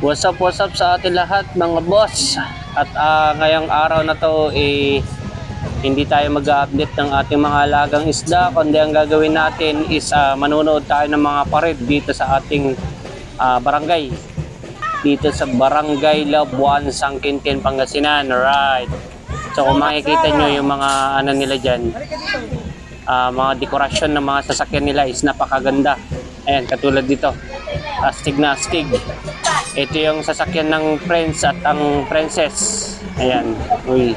What's up sa atin lahat mga boss. At ngayong araw na to hindi tayo mag-update ng ating mga alagang isda, kundi ang gagawin natin is manonood tayo ng mga pared dito sa ating barangay. Dito sa Barangay Labuan, Sangkintin, Pangasinan. Right. So kung makikita nyo yung mga ano nila dyan, mga dekorasyon ng mga sasakyan nila is napakaganda. Ayan, katulad dito. Astig na astig. Ito yung sasakyan ng Prince at ang Princess. Ayan. Uy.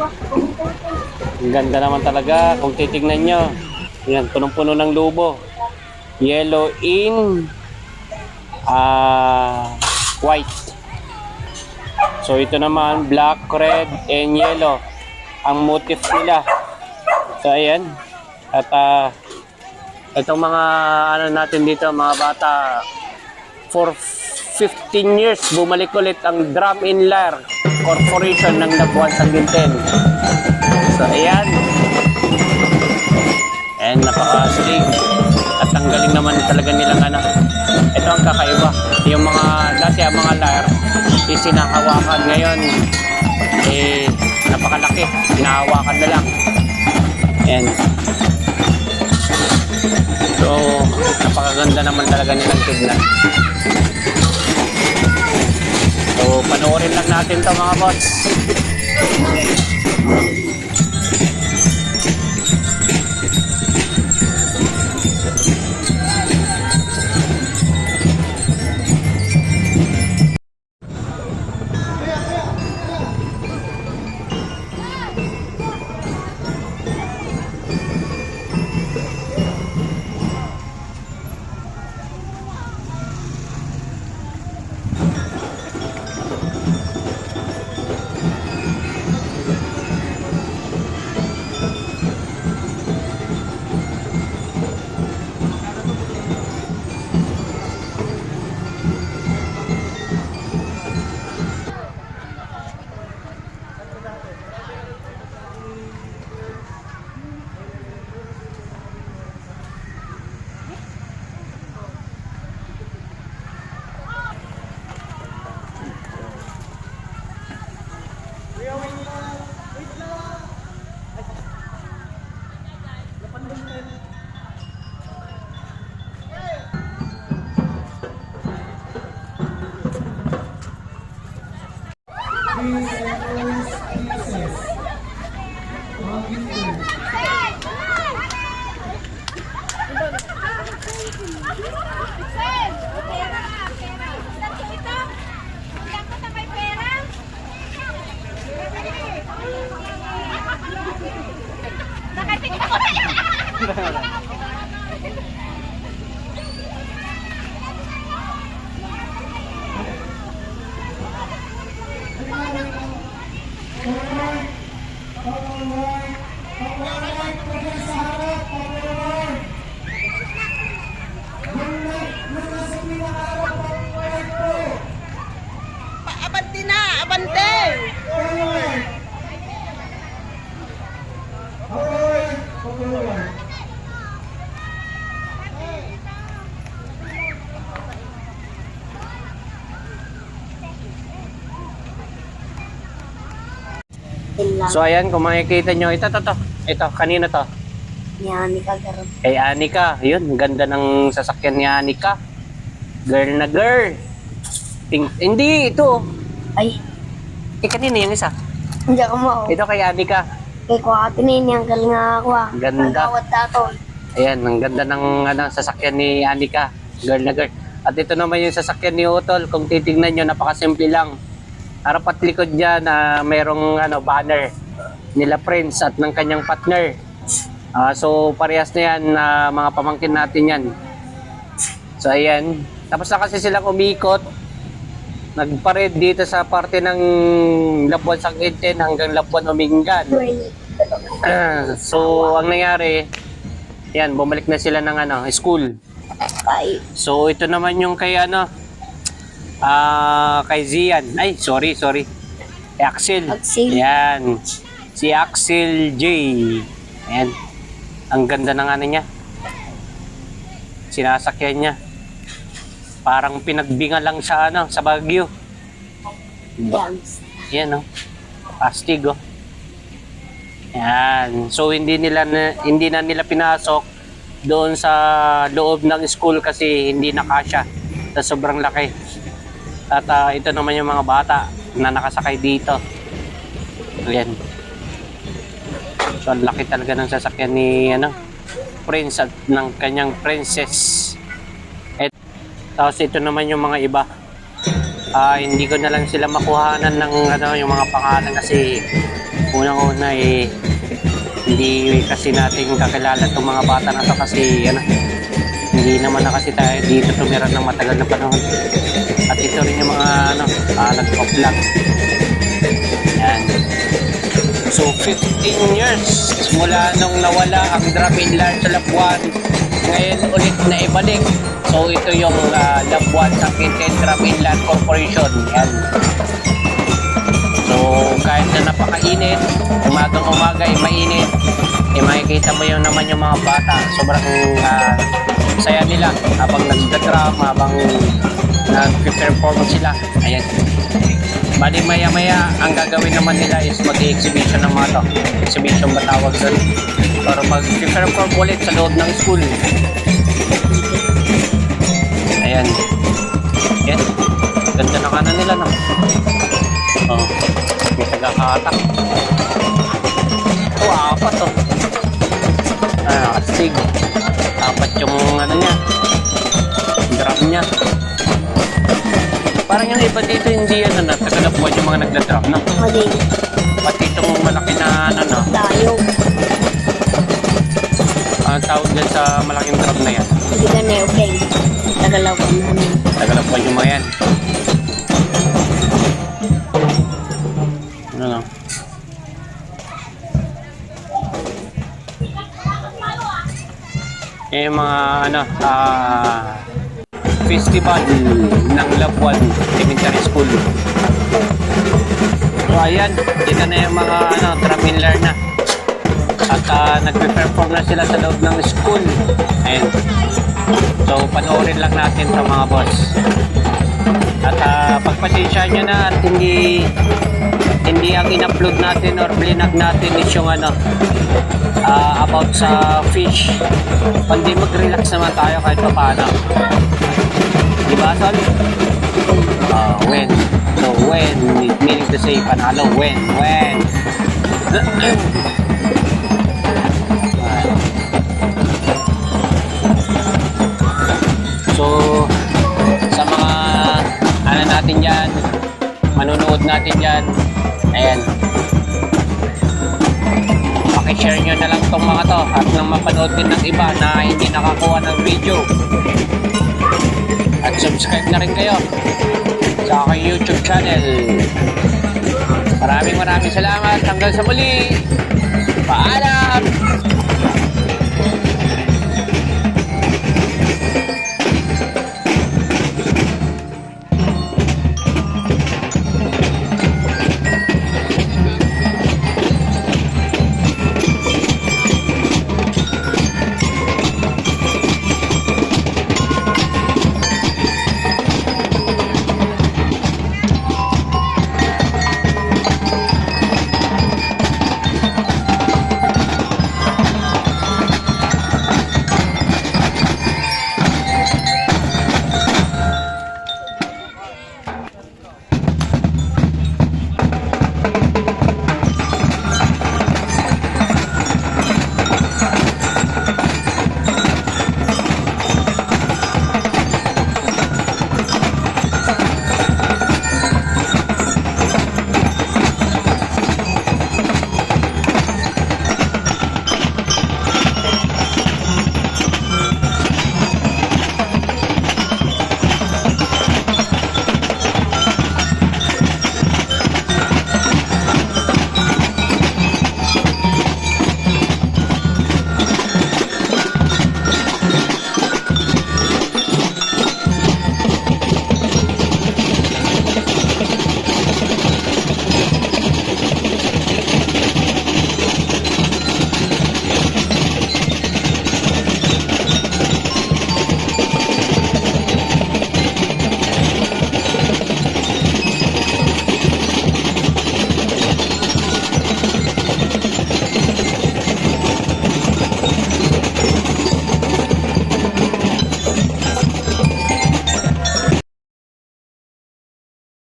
Ang ganda naman talaga kung titignan nyo. Ayan, punong-puno ng lubo. Yellow in white. So ito naman black, red, and yellow ang motif nila. So ayan. At itong mga ano natin dito, mga bata, for 15 years bumalik ulit ang Drum in Lyre Corporation ng Labuan, Sangkintin. So ayan. And napaka-astig. At ang galing naman talaga nilang ano. Ito ang kakaiba. Yung mga dati ang mga lyre isinahawakan, ngayon napakalaki. Hinahawakan na lang. Ayan. So napakaganda naman talaga nilang tignan. So panoorin lang natin to mga boss. Abante na! Abante! So ayan, kung makikita nyo, ito, kanino to? Ni Anika karon. Kay Anika. Yun, ganda ng sasakyan ni Anika. Girl na girl. Hindi, ito. Ay, Kanina yung isa. hindi ako mo. Ito kay Anika. Kay ko atinin yang galing nga ako. Ganda. Nagawat dato. Ayan, ang ganda ng sasakyan ni Anika. Girl na girl. At ito naman yung sasakyan ni Utol. Kung titignan nyo, napakasimple lang. Harap at likod dyan na merong banner nila Prince at ng kanyang partner. So parehas na yan, mga pamangkin natin yan. So ayan. Tapos na kasi silang umikot. Nagpared dito sa parte ng Labuan, Sangkintin hanggang Labuan, Umingan. So ang nangyari, yan, bumalik na sila ng school. Ay, So ito naman yung kay kay Zian. Ay, sorry. Kay Axel. Axel. Yan. Si Axel J. Ayan. Ang ganda ng niya. Sinasakyan niya. Parang pinagbinga lang sa sa Baguio. Jams. Yan, oh. Astig, oh. Yan. So, hindi na nila pinasok doon sa loob ng school kasi hindi nakasya sa sobrang laki. At ito naman yung mga bata na nakasakay dito. Ayan. So, ang laki talaga ng sasakyan ni Prince at ng kanyang princess. Tapos ito naman yung mga iba. Hindi ko na lang sila makuhanan ng yung mga pangalan kasi unang-una hindi kasi natin kakilala itong mga bata na to kasi hindi naman na kasi tayo dito tumira ng matagal na panahon. At ito rin yung mga nagpa-vlog. Yan. So 15 years mula nung nawala ang Drop-in Land sa Labuan, ngayon ulit na ibalik. So ito yung Labuan sa Quinten Drop-in Land Corporation. Yan. So kahit na napakainit, umagang-umaga ay mainit, makikita mo yung naman yung mga bata. Sobrang saya nila habang nag-drum, habang nag-perform sila. Ayan. Bali maya-maya, ang gagawin naman nila is mag-exhibition ng mga to. Exhibition ba tawag doon? Para mag-perform ulit sa loob ng school. Ayan. Yan. Ganda na kanan nila, no? Oh, may tagakatak. Oh, apat, oh. Astig. Apat yung niya. Drum niya. Parang yung iba dito hindi tagalabuan yung mga nagda-drum, no? Hindi. Pati itong malaki na Tayo. ang tawag dyan sa malaking drum na yan. Hindi ka na okay. Tagalawan namin. Tagalabuan yung mga yan. Ano? Yung mga festival ng Labuan Elementary School. So ayan, dito na yung mga Drop-in Land na. At nagpe-perform na sila sa loob ng school. Ayan. So panoorin lang natin sa mga boss. At pagpasensya nyo na at hindi ang in-upload natin or blinag natin is yung about sa fish. Kundi mag-relax naman tayo kahit pa paano. Diba, Sol? When. So, when, meaning to say, panalo, when. So, sa mga natin dyan, manunood natin dyan, ayan. Pakishare nyo na lang itong mga to at nang mapanood din ng iba na hindi nakakuha ng video. At subscribe na rin kayo sa aking YouTube channel. Maraming salamat. Hanggang sa muli. Paalam!